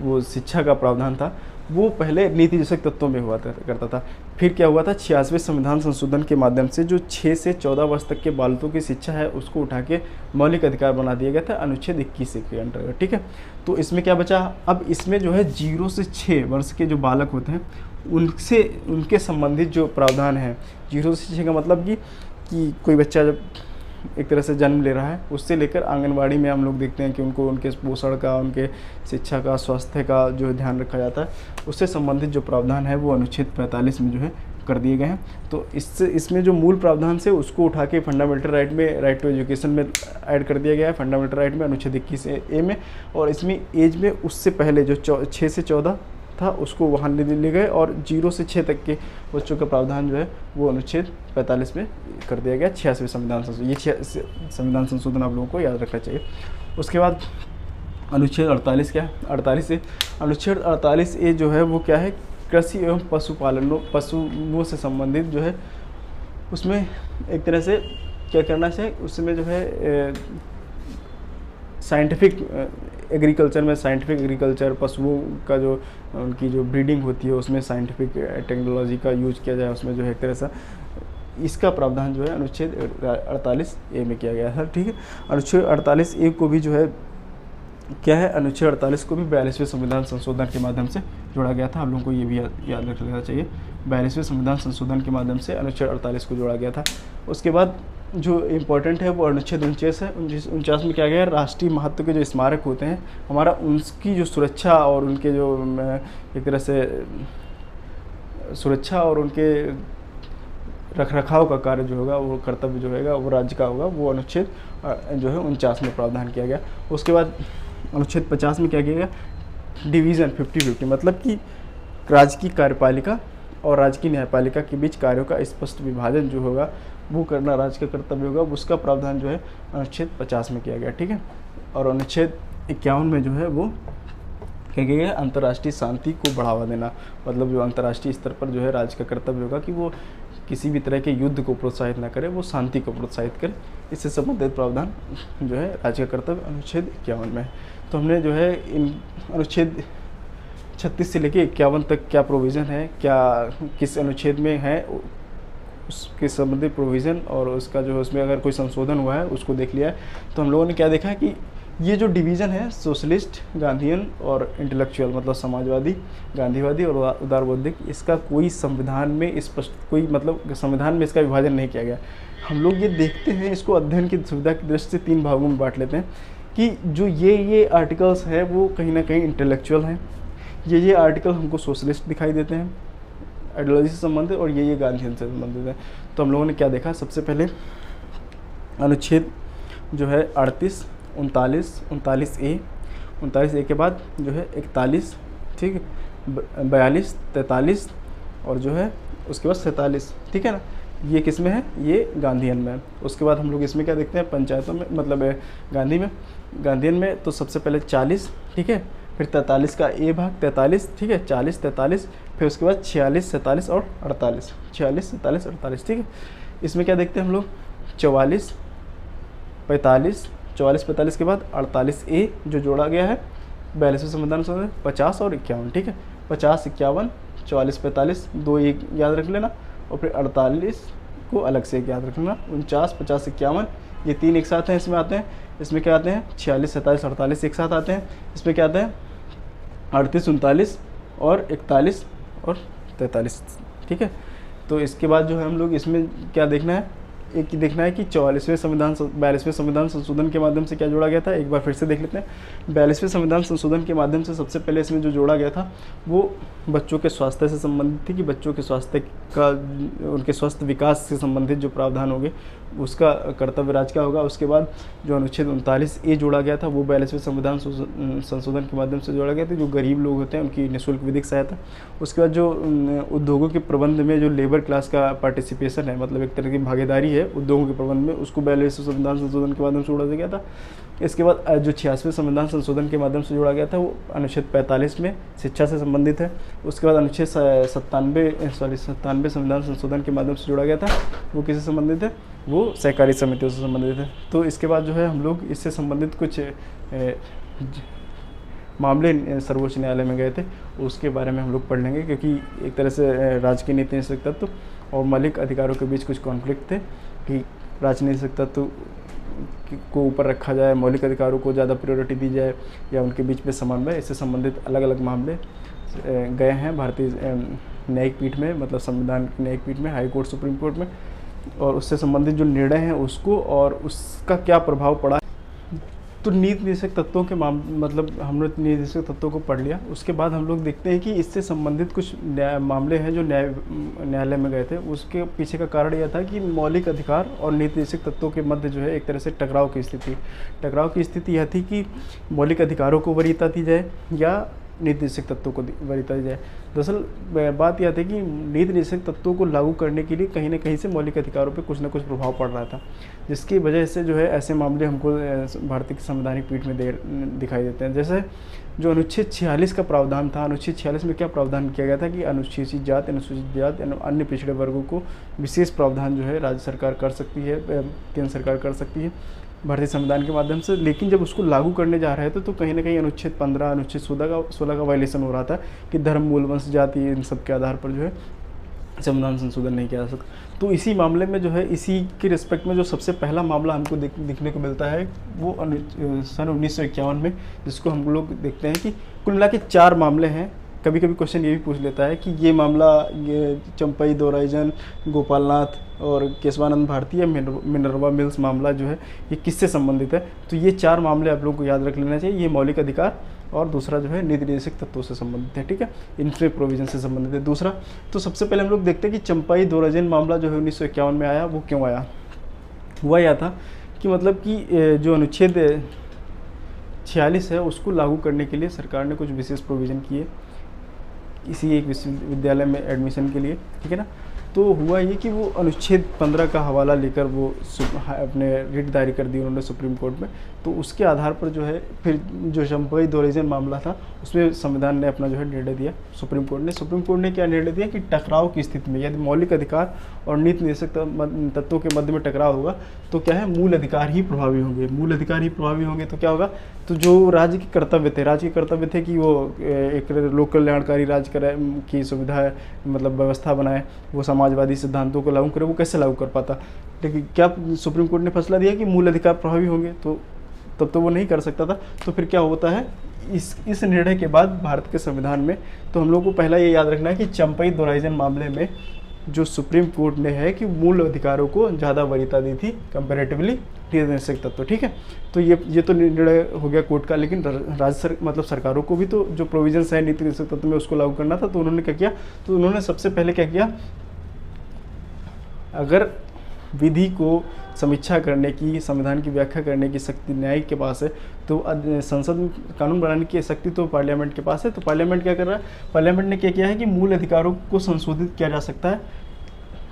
Speaker 1: वो शिक्षा का प्रावधान था वो पहले नीति निर्देशक तत्वों में हुआ करता था। फिर क्या हुआ था? 86वें संविधान संशोधन के माध्यम से जो 6 से 14 वर्ष तक के बालकों की शिक्षा है उसको उठा के मौलिक अधिकार बना दिया गया था अनुच्छेद 21 के अंतर्गत, ठीक है। तो इसमें क्या बचा? अब इसमें जो है 0 से 6 वर्ष के जो बालक होते हैं उनसे, उनके संबंधित जो प्रावधान है, 0 से 6 का मतलब कि कोई बच्चा जब एक तरह से जन्म ले रहा है उससे लेकर आंगनवाड़ी में हम लोग देखते हैं कि उनको उनके पोषण का, उनके शिक्षा का, स्वास्थ्य का जो ध्यान रखा जाता है, उससे संबंधित जो प्रावधान है वो अनुच्छेद 45 में जो है कर दिए गए हैं। तो इसमें जो मूल प्रावधान से उसको उठा के फंडामेंटल राइट में, राइट टू एजुकेशन में ऐड कर दिया गया है, फंडामेंटल राइट में अनुच्छेद 21A में। और इसमें एज में उससे पहले जो 6 से 14 था उसको वहाँ ले गए और 0 से 6 तक के बच्चों का प्रावधान जो है वो अनुच्छेद 45 में कर दिया गया। 86वें संविधान संशोधन, ये संविधान संशोधन आप लोगों को याद रखना चाहिए। उसके बाद अनुच्छेद 48 क्या है? 48 से अनुच्छेद 48A जो है वो क्या है? कृषि एवं पशुओं से संबंधित जो है उसमें एक तरह से क्या करना चाहिए, उसमें जो है साइंटिफिक एग्रीकल्चर में, साइंटिफिक एग्रीकल्चर, पशुओं का जो उनकी जो ब्रीडिंग होती है उसमें साइंटिफिक टेक्नोलॉजी का यूज किया जाए, उसमें जो है एक तरह से इसका प्रावधान जो है अनुच्छेद 48A में किया गया है, ठीक है। अनुच्छेद 48A को भी जो है क्या है? अनुच्छेद 48 को भी 42वें संविधान संशोधन के माध्यम से जोड़ा गया था। हम लोगों को ये भी याद रख लेना चाहिए, 42वें संविधान संशोधन के माध्यम से अनुच्छेद 48 को जोड़ा गया था। उसके बाद जो इम्पोर्टेंट है वो अनुच्छेद 49 है। 49 में क्या गया? राष्ट्रीय महत्व के जो स्मारक होते हैं हमारा, उनकी जो सुरक्षा और उनके जो एक तरह से सुरक्षा और उनके रखरखाव का कार्य जो होगा, वो कर्तव्य जो होगा वो राज्य का होगा, वो अनुच्छेद जो है 49 में प्रावधान किया गया। उसके बाद अनुच्छेद 50 में क्या किया गया? डिवीज़न 50-50, मतलब कि राज्य की कार्यपालिका और राज्य की न्यायपालिका के बीच कार्यों का स्पष्ट विभाजन जो होगा वो करना राज्य का कर्तव्य होगा, उसका प्रावधान जो है अनुच्छेद 50 में किया गया, ठीक है। और अनुच्छेद 51 में जो है वो क्या किया गया? अंतर्राष्ट्रीय शांति को बढ़ावा देना, मतलब जो अंतर्राष्ट्रीय स्तर पर जो है राज्य का कर्तव्य होगा कि वो किसी भी तरह के युद्ध को प्रोत्साहित ना करे, वो शांति को प्रोत्साहित करे। इससे संबंधित प्रावधान जो है राज्य का कर्तव्य अनुच्छेद 51 में है। तो हमने जो है इन अनुच्छेद 36 से लेके 51 तक क्या प्रोविज़न है, क्या किस अनुच्छेद में है, उसके संबंधित प्रोविज़न और उसका जो उसमें अगर कोई संशोधन हुआ है उसको देख लिया है। तो हम लोगों ने क्या देखा है कि ये जो डिवीज़न है सोशलिस्ट, गांधीयन और इंटेलेक्चुअल, मतलब समाजवादी, गांधीवादी और उदारबौद्धिक, इसका कोई संविधान में स्पष्ट कोई मतलब संविधान में इसका विभाजन नहीं किया गया। हम लोग ये देखते हैं, इसको अध्ययन की सुविधा की दृष्टि से 3 भागों में बांट लेते हैं कि जो ये आर्टिकल्स हैं वो कहीं ना कहीं इंटेलेक्चुअल हैं, ये आर्टिकल हमको सोशलिस्ट दिखाई देते हैं आइडियोलॉजी से संबंधित, और ये गांधीयन से संबंधित है। तो हम लोगों ने क्या देखा, सबसे पहले अनुच्छेद जो है 38, 39 ए, 39 ए के बाद जो है 41, ठीक है, 42, 43 और जो है उसके बाद 47, ठीक है ना, ये किस में है, ये गांधीयन में है। उसके बाद हम लोग इसमें क्या देखते हैं, पंचायतों में, मतलब गांधीयन में तो सबसे पहले 40, ठीक है, फिर 43 का ए भाग 43, ठीक है, 40, 43, फिर उसके बाद 46, 47 और 48, 46, 47, 48, ठीक है। इसमें क्या देखते हैं हम लोग, 44, 45 के बाद 48 ए जो जोड़ा गया है 42वें संविधान संशोधन, 50 और 51, ठीक है, 50, 51, 44, 45 2 एक याद रख लेना, और फिर 48 को अलग से एक याद रखना, 49, 50, 51 ये 3 एक साथ हैं, इसमें आते हैं। इसमें क्या आते हैं, 46, 47, 48 एक साथ आते हैं। इसमें क्या आते हैं, 38, 39 और 41 और 43, ठीक है। तो इसके बाद जो है हम लोग इसमें क्या देखना है, एक देखना है कि 42वें संविधान संशोधन के माध्यम से क्या जोड़ा गया था। एक बार फिर से देख लेते हैं। 42वें संविधान संशोधन के माध्यम से सबसे पहले इसमें जो जोड़ा गया था वो बच्चों के स्वास्थ्य से संबंधित थी, कि बच्चों के स्वास्थ्य का, उनके स्वास्थ्य विकास से संबंधित जो प्रावधान होंगे उसका कर्तव्य राज्य का होगा। उसके बाद जो अनुच्छेद 39 ए जोड़ा गया था वो 42वें संविधान संशोधन के माध्यम से जोड़ा गया था, जो गरीब लोग होते हैं उनकी निःशुल्क विधिक सहायता। उसके बाद जो उद्योगों के प्रबंध में जो लेबर क्लास का पार्टिसिपेशन है, मतलब एक तरह की भागीदारी है उद्योगों के प्रबंध में, उसको 42वें संविधान संशोधन के माध्यम से जोड़ा गया था। इसके बाद जो 86वें संविधान संशोधन के माध्यम से जोड़ा गया था वो अनुच्छेद 45 में शिक्षा से संबंधित है। उसके बाद अनुच्छेद 97 संविधान संशोधन के माध्यम से जोड़ा गया था, वो किससे संबंधित है, वो सहकारी समितियों से संबंधित है। तो इसके बाद जो है हम लोग इससे संबंधित कुछ मामले सर्वोच्च न्यायालय में गए थे, उसके बारे में हम लोग पढ़ लेंगे, क्योंकि एक तरह से राजकीय नीति तत्व और मौलिक अधिकारों के बीच कुछ कॉन्फ्लिक्ट थे कि राजनीतिक तत्व को ऊपर रखा जाए, मौलिक अधिकारों को ज़्यादा प्रायोरिटी दी जाए, या उनके बीच में समन्वय, इससे संबंधित अलग अलग मामले गए हैं भारतीय न्यायिक पीठ में, मतलब संविधान न्यायिक पीठ में, हाई कोर्ट, सुप्रीम कोर्ट में, और उससे संबंधित जो निर्णय हैं उसको और उसका क्या प्रभाव पड़ा। तो नीति निर्देशक तत्वों के मतलब हमने नीति निर्देशक तत्वों को पढ़ लिया। उसके बाद हम लोग देखते हैं कि इससे संबंधित कुछ मामले हैं जो न्यायालय में गए थे। उसके पीछे का कारण यह था कि मौलिक अधिकार और नीति निर्देशक तत्वों के मध्य जो है एक तरह से टकराव की स्थिति यह थी कि मौलिक अधिकारों को वरीयता दी जाए या नीति निर्देशक तत्वों को वरीयता दी जाए। दरअसल बात यह थी कि नीति निर्देशक तत्वों को लागू करने के लिए कहीं ना कहीं से मौलिक अधिकारों पे कुछ ना कुछ प्रभाव पड़ रहा था, जिसकी वजह से जो है ऐसे मामले हमको भारतीय संवैधानिक पीठ में दिखाई देते हैं। जैसे जो अनुच्छेद 46 का प्रावधान था, अनुच्छेद 46 में क्या प्रावधान किया गया था कि अनुसूचित जाति अन्य पिछड़े वर्गों को विशेष प्रावधान जो है राज्य सरकार कर सकती है, केंद्र सरकार कर सकती है भारतीय संविधान के माध्यम से। लेकिन जब उसको लागू करने जा रहे थे तो कहीं ना कहीं अनुच्छेद 15, अनुच्छेद 16 का वायलेशन हो रहा था कि धर्म, मूल, वंश, जाति इन सब के आधार पर जो है संविधान संशोधन नहीं किया जा सकता। तो इसी मामले में जो है, इसी के रिस्पेक्ट में जो सबसे पहला मामला हमको देखने को मिलता है वो सन 1951 में, जिसको हम लोग देखते हैं कि कुल मिला के 4 मामले हैं। कभी कभी क्वेश्चन ये भी पूछ लेता है कि ये मामला, ये चंपई दोराइजन, गोपालनाथ और केशवानंद भारती या मिनर्वा मिल्स मामला जो है ये किससे संबंधित है। तो ये 4 मामले आप लोगों को याद रख लेना चाहिए। ये मौलिक अधिकार और दूसरा जो है नीति निर्देशक तत्वों से संबंधित है, ठीक है, इनफ्रे प्रोविजन से संबंधित है दूसरा। तो सबसे पहले हम लोग देखते हैं कि चंपई दोराइजन मामला जो है 1951 में आया, वो क्यों आया। हुआ यह था कि मतलब कि जो अनुच्छेद 46 है उसको लागू करने के लिए सरकार ने कुछ विशेष प्रोविज़न किए इसी एक विश्वविद्यालय में एडमिशन के लिए, ठीक है ना। तो हुआ ये कि वो अनुच्छेद 15 का हवाला लेकर वो अपने रिट दायर कर दी उन्होंने सुप्रीम कोर्ट में। तो उसके आधार पर जो है फिर जो चंपई दोहरीजन मामला था उसमें संविधान ने अपना जो है निर्णय दिया। सुप्रीम कोर्ट ने क्या निर्णय दिया कि टकराव की स्थिति में यदि मौलिक अधिकार और नीति निषेध तत्वों के मध्य में टकराव होगा तो क्या है, मूल अधिकार ही प्रभावी होंगे। मूल अधिकार ही प्रभावी होंगे तो क्या होगा, तो जो राज्य के कर्तव्य थे कि वो एक लोक कल्याणकारी राज्य की सुविधा है, मतलब व्यवस्था बनाए, वो समाजवादी सिद्धांतों को लागू करे, वो कैसे लागू कर पाता। लेकिन क्या सुप्रीम कोर्ट ने फैसला दिया कि मूल अधिकार प्रभावी होंगे, तो तब तो वो नहीं कर सकता था। तो फिर क्या होता है, इस निर्णय के बाद भारत के संविधान में, तो हम लोग को पहला ये याद रखना है कि चंपई दोहराइजन मामले में जो सुप्रीम कोर्ट ने है कि मूल अधिकारों को ज़्यादा वरीयता दी थी कंपैरेटिवली निषेध तत्व। ठीक है, तो ये तो निर्णय हो गया कोर्ट का। लेकिन मतलब सरकारों को भी तो जो प्रोविजंस है नीति निषेध तत्व में उसको लागू करना था। तो उन्होंने क्या किया, तो उन्होंने सबसे पहले क्या किया, अगर विधि को समीक्षा करने की, संविधान की व्याख्या करने की शक्ति न्यायिक के पास है, तो संसद में कानून बनाने की शक्ति तो पार्लियामेंट के पास है। तो पार्लियामेंट क्या कर रहा है, पार्लियामेंट ने क्या किया है कि मूल अधिकारों को संशोधित किया जा सकता है।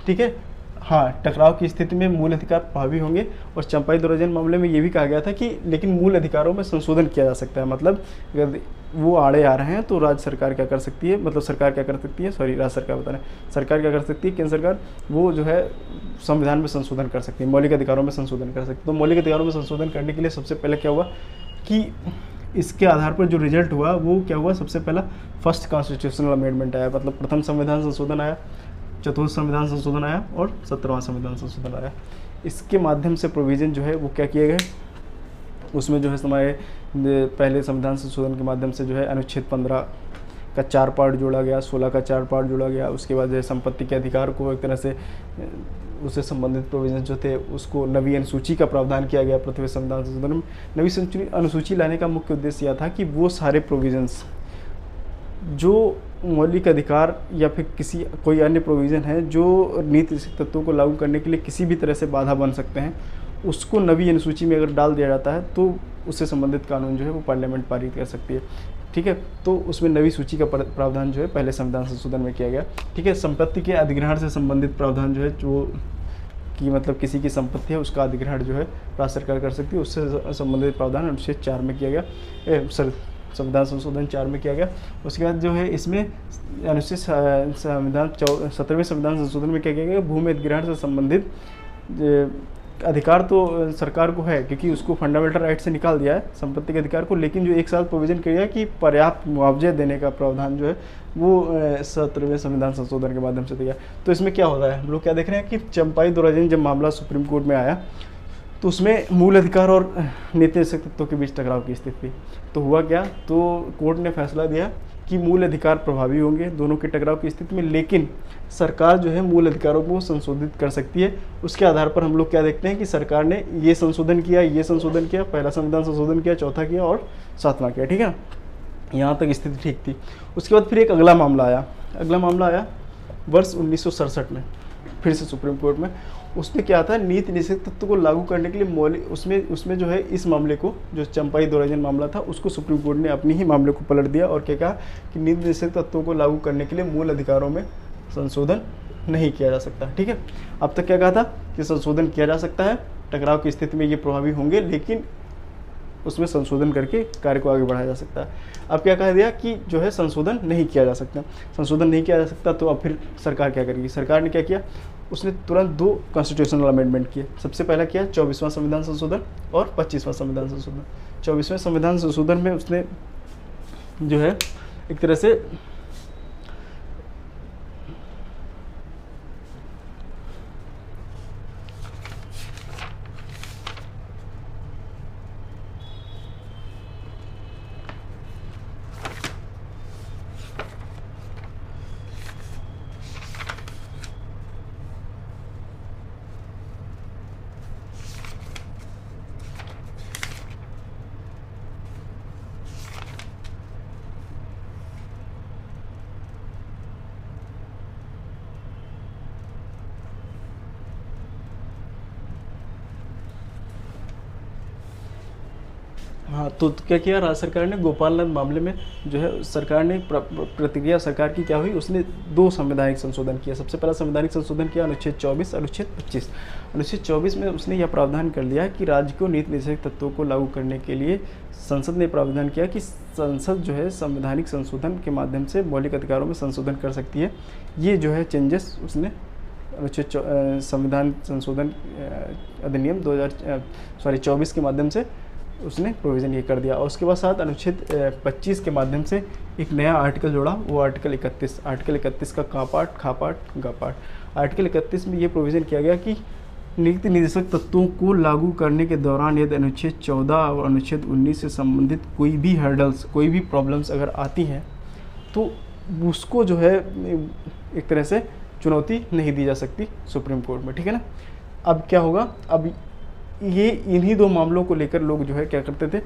Speaker 1: ठीक है, हाँ, टकराव की स्थिति में मूल अधिकार प्रभावी होंगे। और चंपई दोहरीजन मामले में ये भी कहा गया था कि लेकिन मूल अधिकारों में संशोधन किया जा सकता है। मतलब अगर वो आड़े आ रहे हैं तो राज्य सरकार क्या कर सकती है, मतलब सरकार क्या कर सकती है, राज्य सरकार बता रहे हैं, सरकार क्या कर सकती है, केंद्र सरकार वो जो है संविधान में संशोधन कर सकती है, मौलिक अधिकारों में संशोधन कर सकती है। तो मौलिक अधिकारों में संशोधन करने के लिए सबसे पहले क्या हुआ कि इसके आधार पर जो रिजल्ट हुआ वो क्या हुआ, सबसे पहला फर्स्ट कॉन्स्टिट्यूशनल अमेंडमेंट आया, मतलब प्रथम संविधान संशोधन आया, चतुर्थ संविधान संशोधन आया और 17वां संविधान संशोधन आया। इसके माध्यम से प्रोविज़न जो है वो क्या किए गए, उसमें जो है हमारे पहले संविधान संशोधन के माध्यम से जो है अनुच्छेद 15 का 4 पार्ट जोड़ा गया, 16 का 4 पार्ट जोड़ा गया। उसके बाद जो है संपत्ति के अधिकार को एक तरह से उससे संबंधित प्रोविजन जो थे उसको नवी अनुसूची का प्रावधान किया गया। पृथ्वी संविधान संशोधन में नवी अनुसूची लाने का मुख्य उद्देश्य यह था कि वो सारे प्रोविजंस जो मौलिक अधिकार या फिर कोई अन्य प्रोविज़न है जो नीति तत्वों को लागू करने के लिए किसी भी तरह से बाधा बन सकते हैं, उसको नवी अनुसूची में अगर डाल दिया जाता है तो उससे संबंधित कानून जो है वो पार्लियामेंट पारित कर सकती है। ठीक है, तो उसमें नवी सूची का प्रावधान जो है पहले संविधान संशोधन में किया गया। ठीक है, संपत्ति के अधिग्रहण से संबंधित प्रावधान जो है जो कि मतलब किसी की संपत्ति है उसका अधिग्रहण जो है राज्य सरकार कर सकती है, उससे संबंधित प्रावधान अनुच्छेद 4 में किया गया, संविधान संशोधन 4 में किया गया। उसके बाद जो है इसमें अनुच्छेद 17वें संविधान संशोधन में क्या किया गया, भूमि अधिग्रहण से संबंधित अधिकार तो सरकार को है क्योंकि उसको फंडामेंटल राइट से निकाल दिया है संपत्ति के अधिकार को, लेकिन जो एक साथ प्रोविजन किया गया कि पर्याप्त मुआवजे देने का प्रावधान जो है वो 17वें संविधान संशोधन के माध्यम से दिया। तो इसमें क्या होता है, हम लोग क्या देख रहे हैं कि चंपई दोहरीजन जब मामला सुप्रीम कोर्ट में आया तो उसमें मूल अधिकार और नीति निषेध तत्वों के बीच टकराव की स्थिति थी। तो हुआ क्या, तो कोर्ट ने फैसला दिया कि मूल अधिकार प्रभावी होंगे दोनों के टकराव की स्थिति में, लेकिन सरकार जो है मूल अधिकारों को संशोधित कर सकती है। उसके आधार पर हम लोग क्या देखते हैं कि सरकार ने ये संशोधन किया, पहला संविधान संशोधन किया, चौथा किया और 7वां किया। ठीक है, यहाँ तक स्थिति ठीक थी। उसके बाद फिर एक अगला मामला आया वर्ष 1967 में फिर से सुप्रीम कोर्ट में। उसमें क्या था, नीति निषेध तत्व को लागू करने के लिए मौलिक उसमें जो है इस मामले को, जो चंपई दोहरीजन मामला था, उसको सुप्रीम कोर्ट ने अपनी ही मामले को पलट दिया और क्या कहा कि नीति निषेध तत्वों को लागू करने के लिए मूल अधिकारों में संशोधन नहीं किया जा सकता। ठीक है, अब तक क्या कहा था कि संशोधन किया जा सकता है, टकराव की स्थिति में ये प्रभावी होंगे, लेकिन उसमें संशोधन करके कार्य को आगे बढ़ाया जा सकता है। अब क्या कह दिया कि जो है संशोधन नहीं किया जा सकता, तो अब फिर सरकार क्या करेगी। सरकार ने क्या किया, उसने तुरंत 2 कॉन्स्टिट्यूशनल अमेंडमेंट किए। सबसे पहला किया 24वां संविधान संशोधन और 25वां संविधान संशोधन। 24वें संविधान संशोधन में उसने जो है एक तरह से हाँ, तो क्या किया राज्य सरकार ने गोपाल नंद मामले में जो है सरकार ने प्रतिक्रिया सरकार की क्या हुई, उसने 2 संवैधानिक संशोधन किया। सबसे पहला संवैधानिक संशोधन किया अनुच्छेद 24, अनुच्छेद 25। अनुच्छेद 24 में उसने यह प्रावधान कर लिया कि राज्य को नीति निर्देशक तत्वों को लागू करने के लिए संसद ने प्रावधान किया कि संसद जो है संवैधानिक संशोधन के माध्यम से मौलिक अधिकारों में संशोधन कर सकती है। ये जो है चेंजेस उसने अनुच्छेद संविधान संशोधन अधिनियम 24 के माध्यम से उसने प्रोविज़न ये कर दिया। और उसके बाद साथ अनुच्छेद 25 के माध्यम से एक नया आर्टिकल जोड़ा, वो आर्टिकल 31। आर्टिकल 31 का का पार्ट, खा पार्ट, गा पार्ट। आर्टिकल 31 में ये प्रोविज़न किया गया कि नीति निर्देशक तत्वों को लागू करने के दौरान यदि अनुच्छेद 14 और अनुच्छेद 19 से संबंधित कोई भी हर्डल्स, कोई भी प्रॉब्लम्स अगर आती हैं तो उसको जो है एक तरह से चुनौती नहीं दी जा सकती सुप्रीम कोर्ट में, ठीक है ना। अब क्या होगा, अब ये इन्हीं 2 मामलों को लेकर लोग जो है क्या करते थे,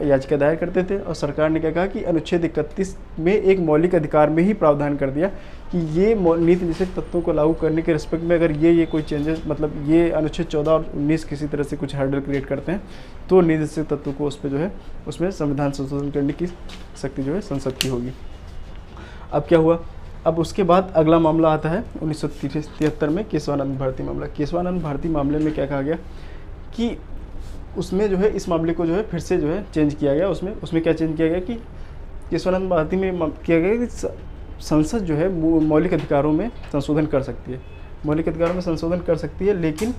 Speaker 1: याचिका दायर करते थे। और सरकार ने क्या कहा कि अनुच्छेद 31 में एक मौलिक अधिकार में ही प्रावधान कर दिया कि ये नीति निर्देशक तत्वों को लागू करने के रिस्पेक्ट में अगर ये कोई चेंजेस, मतलब ये अनुच्छेद 14 और 19 किसी तरह से कुछ हर्डल क्रिएट करते हैं तो नीति निर्देशक तत्वों को उस पर जो है उसमें संविधान संशोधन करने की शक्ति जो है संसद की होगी। अब क्या हुआ, अब उसके बाद अगला मामला आता है 1973 में केशवानंद भारती मामला। केशवानंद भारती मामले में क्या कहा गया कि उसमें जो है इस मामले को जो है फिर से जो है चेंज किया गया। उसमें क्या चेंज किया गया कि केशवानंद भारती में किया गया कि संसद जो है मौलिक अधिकारों में संशोधन कर सकती है, मौलिक अधिकारों में संशोधन कर सकती है, लेकिन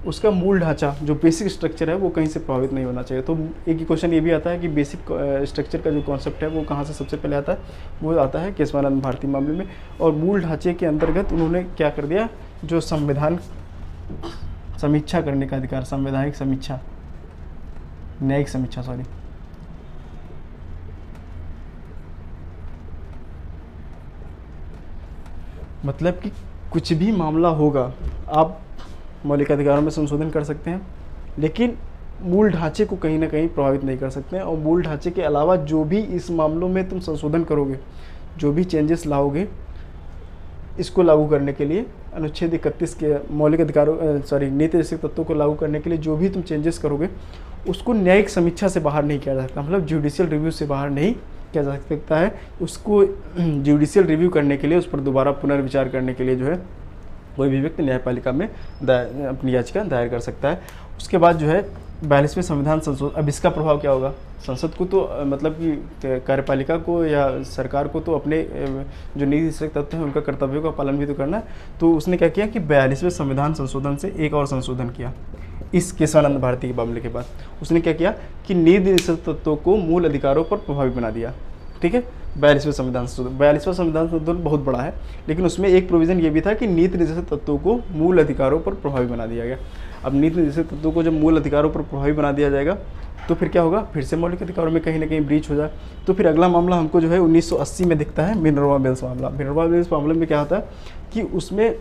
Speaker 1: उसका मूल ढांचा जो बेसिक स्ट्रक्चर है वो कहीं से प्रभावित नहीं होना चाहिए। तो एक क्वेश्चन ये भी आता है कि बेसिक स्ट्रक्चर का जो कॉन्सेप्ट है वो कहाँ से सबसे पहले आता है, वो आता है केशवानंद भारती मामले में। और मूल ढांचे के अंतर्गत उन्होंने क्या कर दिया, जो संविधान समीक्षा करने का अधिकार, संवैधानिक समीक्षा, न्यायिक समीक्षा, सॉरी, मतलब कि कुछ भी मामला होगा आप मौलिक अधिकारों में संशोधन कर सकते हैं, लेकिन मूल ढांचे को कहीं ना कहीं प्रभावित नहीं कर सकते हैं। और मूल ढांचे के अलावा जो भी इस मामलों में तुम संशोधन करोगे, जो भी चेंजेस लाओगे, इसको लागू करने के लिए अनुच्छेद 31 के मौलिक अधिकारों नीति निर्देशक तत्वों को लागू करने के लिए जो भी तुम चेंजेस करोगे उसको न्यायिक समीक्षा से बाहर नहीं किया जा सकता, मतलब जुडिशियल रिव्यू से बाहर नहीं किया जा सकता है। उसको जुडिशियल रिव्यू करने के लिए, उस पर दोबारा पुनर्विचार करने के लिए जो है कोई भी व्यक्ति न्यायपालिका में अपनी याचिका दायर कर सकता है। उसके बाद जो है 42वें संविधान संशोधन। अब इसका प्रभाव क्या होगा, संसद को तो मतलब कि कार्यपालिका को या सरकार को तो अपने जो नीति निर्देशक तत्व हैं उनका कर्तव्यों का पालन भी तो करना है। तो उसने क्या किया कि 42वें संविधान संशोधन से एक और संशोधन किया इस केशवानंद भारती के मामले के बाद। उसने क्या किया कि नीति निर्देशक तत्वों को मूल अधिकारों पर प्रभावी बना दिया, ठीक है। 42वें संविधान संशोधन, 42वां संविधान संशोधन बहुत बड़ा है, लेकिन उसमें एक प्रोविज़न ये भी था कि नीति निर्देशक तत्वों को मूल अधिकारों पर प्रभावी बना दिया गया। अब नीति निर्देशक तत्वों को जब मूल अधिकारों पर प्रभावी बना दिया जाएगा तो फिर क्या होगा, फिर से मौलिक अधिकारों में कहीं ना कहीं ब्रीच हो जाए। तो फिर अगला मामला हमको जो है 1980 में दिखता है, मिनर्वा मिल्स मामला। मिनर्वा मिल्स मामले में क्या होता है कि उसमें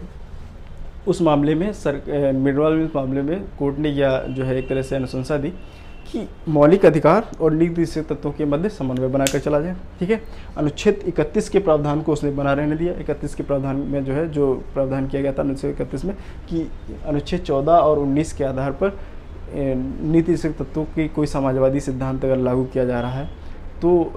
Speaker 1: उस मामले में मिनर्वा मिल्स मामले में कोर्ट ने यह जो है एक तरह से अनुशंसा दी कि मौलिक अधिकार और नीति निर्देशक तत्वों के मध्य समन्वय बनाकर चला जाए, ठीक है। अनुच्छेद 31 के प्रावधान को उसने बना रहने दिया। 31 के प्रावधान में जो है जो प्रावधान किया गया था अनुच्छेद 31 में कि अनुच्छेद 14 और 19 के आधार पर नीति निर्देशक तत्वों की कोई समाजवादी सिद्धांत अगर लागू किया जा रहा है तो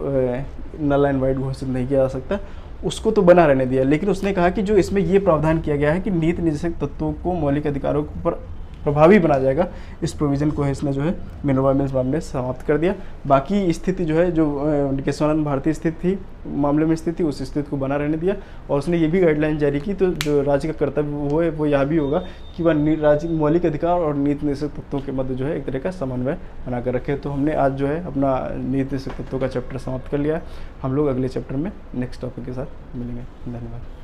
Speaker 1: नल एंड वाइड घोषित नहीं किया जा सकता, उसको तो बना रहने दिया। लेकिन उसने कहा कि जो इसमें ये प्रावधान किया गया है कि नीति निर्देशक तत्वों को मौलिक अधिकारों पर प्रभावी बना जाएगा, इस प्रोविज़न को है इसने जो है मिनर्वा मिल्स मामले में समाप्त कर दिया। बाकी स्थिति जो है जो केशवानंद भारती स्थिति थी मामले में स्थिति, उस स्थिति को बना रहने दिया। और उसने ये भी गाइडलाइन जारी की, तो जो राज्य का कर्तव्य वो यह भी होगा कि वह राज्य मौलिक अधिकार और नीति निर्देशक तत्वों के मध्य जो है एक तरह का समन्वय बनाकर रखे। तो हमने आज जो है अपना नीति निर्देशक तत्वों का चैप्टर समाप्त कर लिया है। हम लोग अगले चैप्टर में नेक्स्ट टॉपिक के साथ मिलेंगे। धन्यवाद।